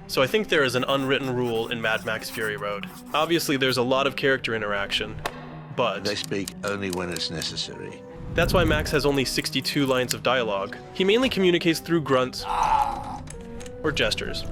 So I think there is an unwritten rule in Mad Max Fury Road. Obviously there's a lot of character interaction, but They speak only when it's necessary. that's why Max has only 62 lines of dialogue. He mainly communicates through grunts or gestures.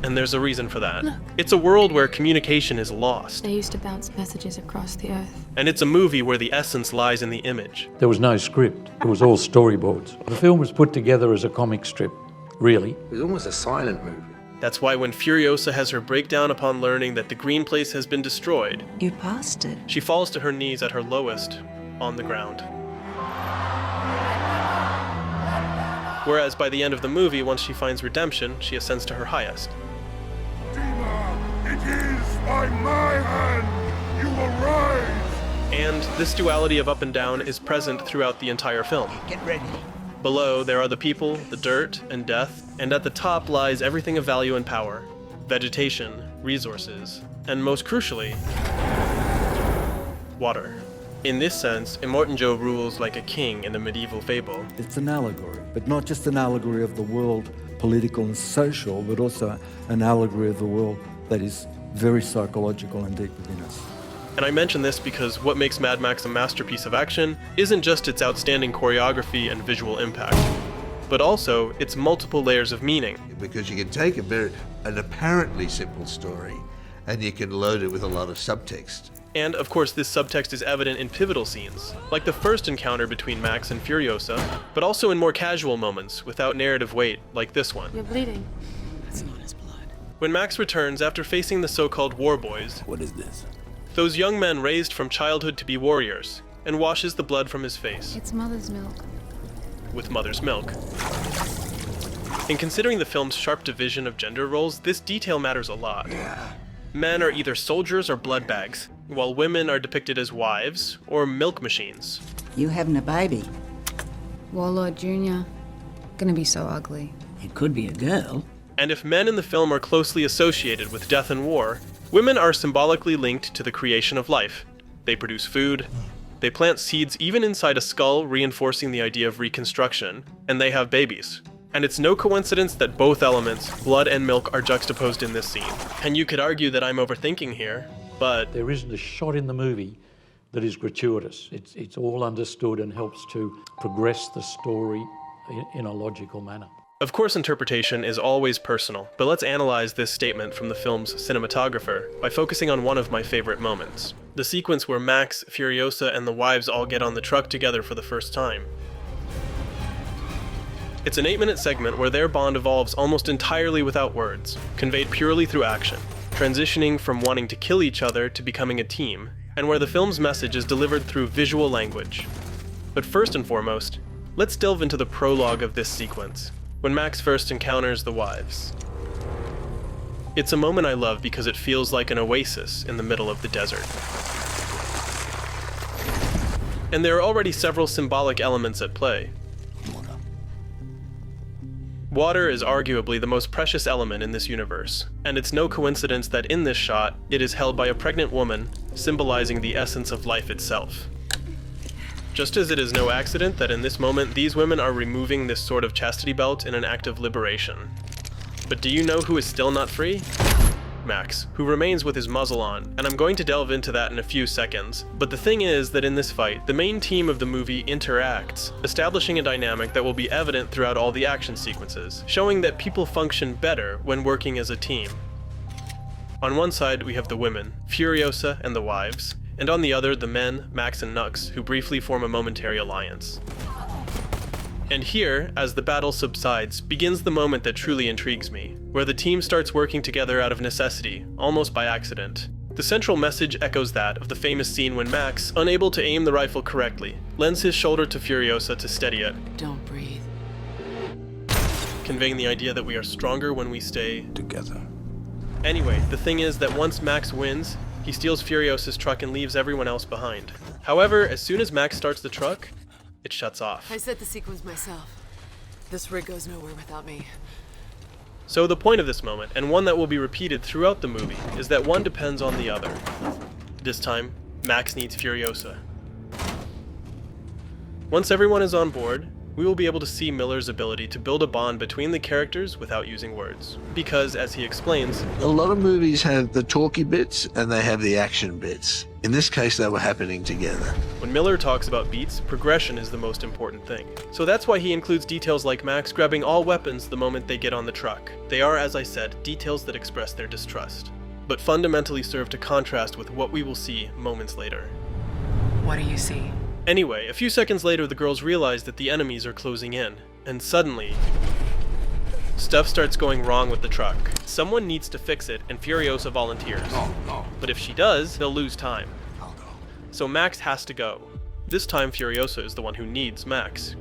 And there's a reason for that. Look. It's a world where communication is lost. They used to bounce messages across the earth. And it's a movie where the essence lies in the image. There was no script. It was all storyboards. The film was put together as a comic strip, really. It was almost a silent movie. That's why when Furiosa has her breakdown upon learning that the green place has been destroyed, You passed it. she falls to her knees at her lowest, on the ground. Whereas by the end of the movie, once she finds redemption, she ascends to her highest. It is by my hand you will rise! And this duality of up and down is present throughout the entire film. Get ready. Below, there are the people, the dirt, and death, and at the top lies everything of value and power. Vegetation, resources, and most crucially, water. In this sense, Immortan rules like a king in a medieval fable. It's an allegory, but not just an allegory of the world, political and social, but also an allegory of the world that is very psychological and deep within us. And I mention this because what makes Mad Max a masterpiece of action isn't just its outstanding choreography and visual impact, but also its multiple layers of meaning. Because you can take an apparently simple story and you can load it with a lot of subtext. And of course this subtext is evident in pivotal scenes, like the first encounter between Max and Furiosa, but also in more casual moments without narrative weight, like this one. You're bleeding. That's not his blood. When Max returns after facing the so-called war boys, What is this? those young men raised from childhood to be warriors, and washes the blood from his face It's mother's milk. with mother's milk. In considering the film's sharp division of gender roles, this detail matters a lot. Men are either soldiers or blood bags, while women are depicted as wives or milk machines. You having a baby? Warlord Jr. Gonna be so ugly. It could be a girl. And if men in the film are closely associated with death and war, women are symbolically linked to the creation of life. They produce food, they plant seeds even inside a skull, reinforcing the idea of reconstruction, and they have babies. And it's no coincidence that both elements, blood and milk, are juxtaposed in this scene. And you could argue that I'm overthinking here, but There isn't a shot in the movie that is gratuitous. It's all understood and helps to progress the story in a logical manner. of course interpretation is always personal, but let's analyze this statement from the film's cinematographer by focusing on one of my favorite moments. The sequence where Max, Furiosa, and the wives all get on the truck together for the first time. It's an 8-minute segment where their bond evolves almost entirely without words, conveyed purely through action, transitioning from wanting to kill each other to becoming a team, and where the film's message is delivered through visual language. But first and foremost, let's delve into the prologue of this sequence, when Max first encounters the wives. It's a moment I love because it feels like an oasis in the middle of the desert. And there are already several symbolic elements at play. Water is arguably the most precious element in this universe, and it's no coincidence that in this shot, it is held by a pregnant woman, symbolizing the essence of life itself. Just as it is no accident that in this moment these women are removing this sort of chastity belt in an act of liberation. But do you know who is still not free? Max, who remains with his muzzle on, and I'm going to delve into that in a few seconds. But the thing is that in this fight, the main team of the movie interacts, establishing a dynamic that will be evident throughout all the action sequences, showing that people function better when working as a team. On one side, we have the women, Furiosa and the wives, and on the other, the men, Max and Nux, who briefly form a momentary alliance. And here, as the battle subsides, begins the moment that truly intrigues me, where the team starts working together out of necessity, almost by accident. The central message echoes that of the famous scene when Max, unable to aim the rifle correctly, lends his shoulder to Furiosa to steady it, Don't breathe. conveying the idea that we are stronger when we stay Together. Anyway, the thing is that once Max wins, he steals Furiosa's truck and leaves everyone else behind. However, as soon as Max starts the truck, it shuts off. I set the sequence myself. This rig goes nowhere without me. So the point of this moment, and one that will be repeated throughout the movie, is that one depends on the other. This time, Max needs Furiosa. Once everyone is on board, we will be able to see Miller's ability to build a bond between the characters without using words. Because, as he explains, A lot of movies have the talky bits and they have the action bits. In this case, they were happening together. when Miller talks about beats, progression is the most important thing. So that's why he includes details like Max grabbing all weapons the moment they get on the truck. They are, as I said, details that express their distrust, but fundamentally serve to contrast with what we will see moments later. What do you see? Anyway, a few seconds later the girls realize that the enemies are closing in, and suddenly, stuff starts going wrong with the truck. Someone needs to fix it, and Furiosa volunteers. But if she does, they'll lose time. So Max has to go. This time Furiosa is the one who needs Max.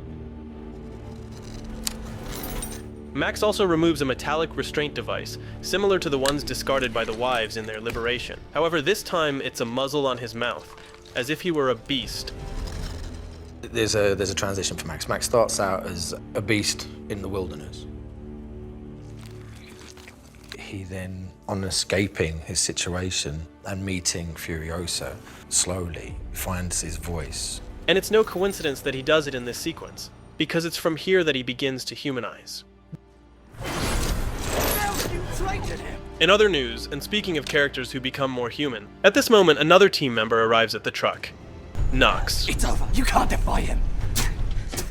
Max also removes a metallic restraint device, similar to the ones discarded by the wives in their liberation. However, this time it's a muzzle on his mouth, as if he were a beast. There's a transition for Max. Max starts out as a beast in the wilderness. He then, on escaping his situation and meeting Furiosa, slowly finds his voice. And it's no coincidence that he does it in this sequence, because it's from here that he begins to humanize. In other news, and speaking of characters who become more human, at this moment another team member arrives at the truck. Knox. It's over. You can't defy him.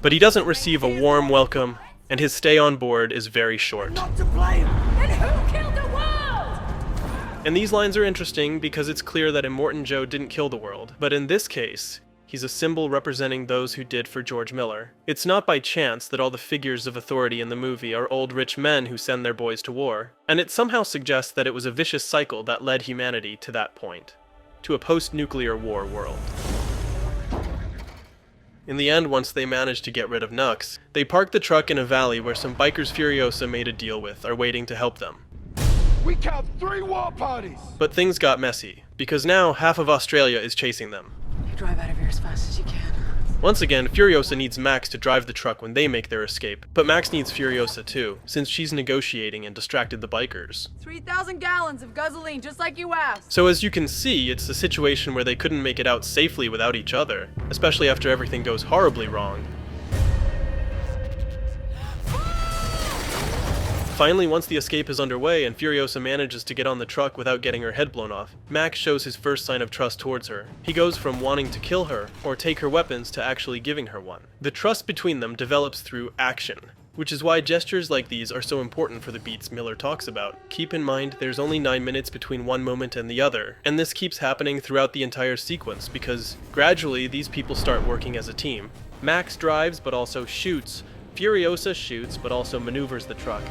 But he doesn't receive a warm welcome, and his stay on board is very short. Not to blame. And who killed the world? And these lines are interesting because it's clear that Immortan Joe didn't kill the world, but in this case, he's a symbol representing those who did for George Miller. It's not by chance that all the figures of authority in the movie are old rich men who send their boys to war, and it somehow suggests that it was a vicious cycle that led humanity to that point, to a post-nuclear war world. In the end, once they manage to get rid of Nux, they park the truck in a valley where some bikers Furiosa made a deal with are waiting to help them. We count 3 war parties! But things got messy, because now half of Australia is chasing them. You drive out of here as fast as you can. Once again, Furiosa needs Max to drive the truck when they make their escape, but Max needs Furiosa too, since she's negotiating and distracted the bikers. 3,000 gallons of gasoline, just like you asked. So as you can see, it's a situation where they couldn't make it out safely without each other, especially after everything goes horribly wrong. Finally, once the escape is underway and Furiosa manages to get on the truck without getting her head blown off, Max shows his first sign of trust towards her. He goes from wanting to kill her or take her weapons to actually giving her one. The trust between them develops through action, which is why gestures like these are so important for the beats Miller talks about. Keep in mind, there's only 9 minutes between one moment and the other, and this keeps happening throughout the entire sequence because gradually these people start working as a team. Max drives but also shoots, Furiosa shoots but also maneuvers the truck.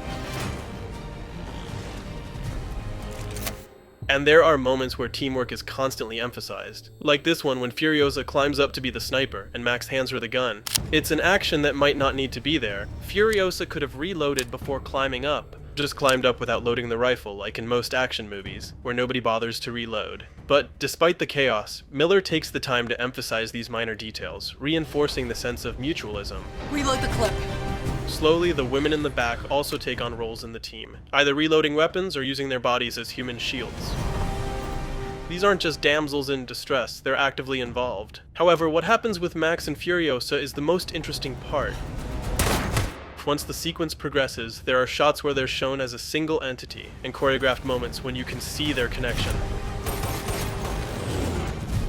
And there are moments where teamwork is constantly emphasized, like this one when Furiosa climbs up to be the sniper and Max hands her the gun. It's an action that might not need to be there. Furiosa could have reloaded before climbing up, just climbed up without loading the rifle like in most action movies, where nobody bothers to reload. But despite the chaos, Miller takes the time to emphasize these minor details, reinforcing the sense of mutualism. Reload the clip. Slowly, the women in the back also take on roles in the team, either reloading weapons or using their bodies as human shields. These aren't just damsels in distress, they're actively involved. However, what happens with Max and Furiosa is the most interesting part. Once the sequence progresses, there are shots where they're shown as a single entity, and choreographed moments when you can see their connection.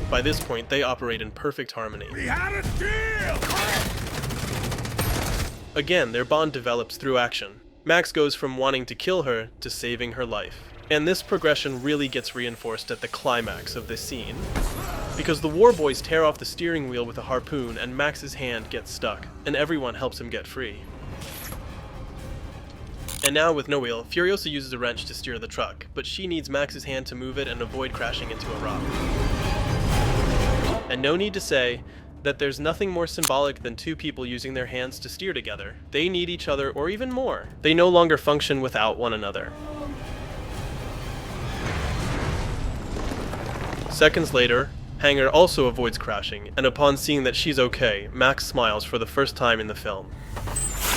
By this point, they operate in perfect harmony. We had a deal! Again, their bond develops through action. Max goes from wanting to kill her to saving her life. And this progression really gets reinforced at the climax of this scene, because the war boys tear off the steering wheel with a harpoon and Max's hand gets stuck, and everyone helps him get free. And now with no wheel, Furiosa uses a wrench to steer the truck, but she needs Max's hand to move it and avoid crashing into a rock. And no need to say that there's nothing more symbolic than two people using their hands to steer together. They need each other, or even more. They no longer function without one another. Seconds later, Hanger also avoids crashing, and upon seeing that she's okay, Max smiles for the first time in the film.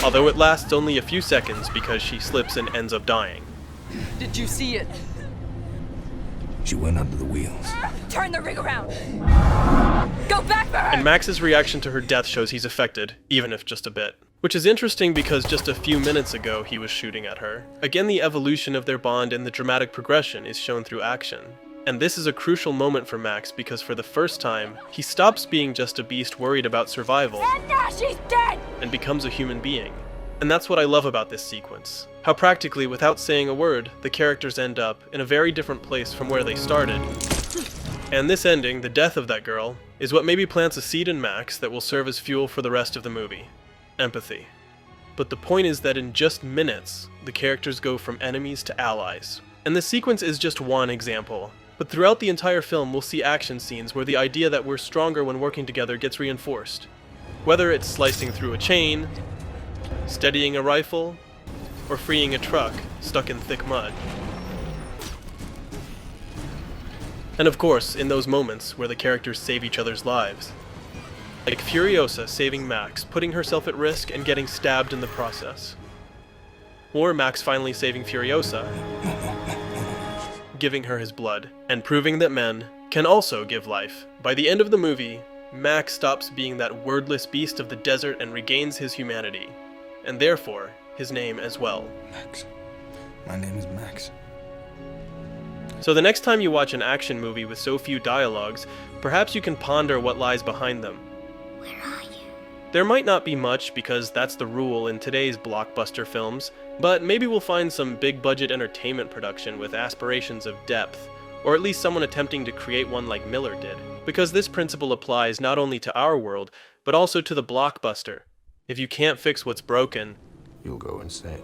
Although it lasts only a few seconds because she slips and ends up dying. Did you see it? She went under the wheels. Turn the rig around. Go back for her! And Max's reaction to her death shows he's affected, even if just a bit. Which is interesting because just a few minutes ago he was shooting at her. Again, the evolution of their bond and the dramatic progression is shown through action. And this is a crucial moment for Max because for the first time, he stops being just a beast worried about survival And now she's dead! and becomes a human being. And that's what I love about this sequence. How practically, without saying a word, the characters end up in a very different place from where they started. And this ending, the death of that girl, is what maybe plants a seed in Max that will serve as fuel for the rest of the movie. Empathy. But the point is that in just minutes, the characters go from enemies to allies. And the sequence is just one example. But throughout the entire film, we'll see action scenes where the idea that we're stronger when working together gets reinforced. Whether it's slicing through a chain, steadying a rifle, or freeing a truck stuck in thick mud. And of course, in those moments where the characters save each other's lives. Like Furiosa saving Max, putting herself at risk and getting stabbed in the process. Or Max finally saving Furiosa, giving her his blood, and proving that men can also give life. By the end of the movie, Max stops being that wordless beast of the desert and regains his humanity, and therefore, his name as well. Max. My name is Max. So the next time you watch an action movie with so few dialogues, perhaps you can ponder what lies behind them. Where are you? There might not be much because that's the rule in today's blockbuster films, but maybe we'll find some big-budget entertainment production with aspirations of depth, or at least someone attempting to create one like Miller did. Because this principle applies not only to our world, but also to the blockbuster. If you can't fix what's broken, You'll go insane.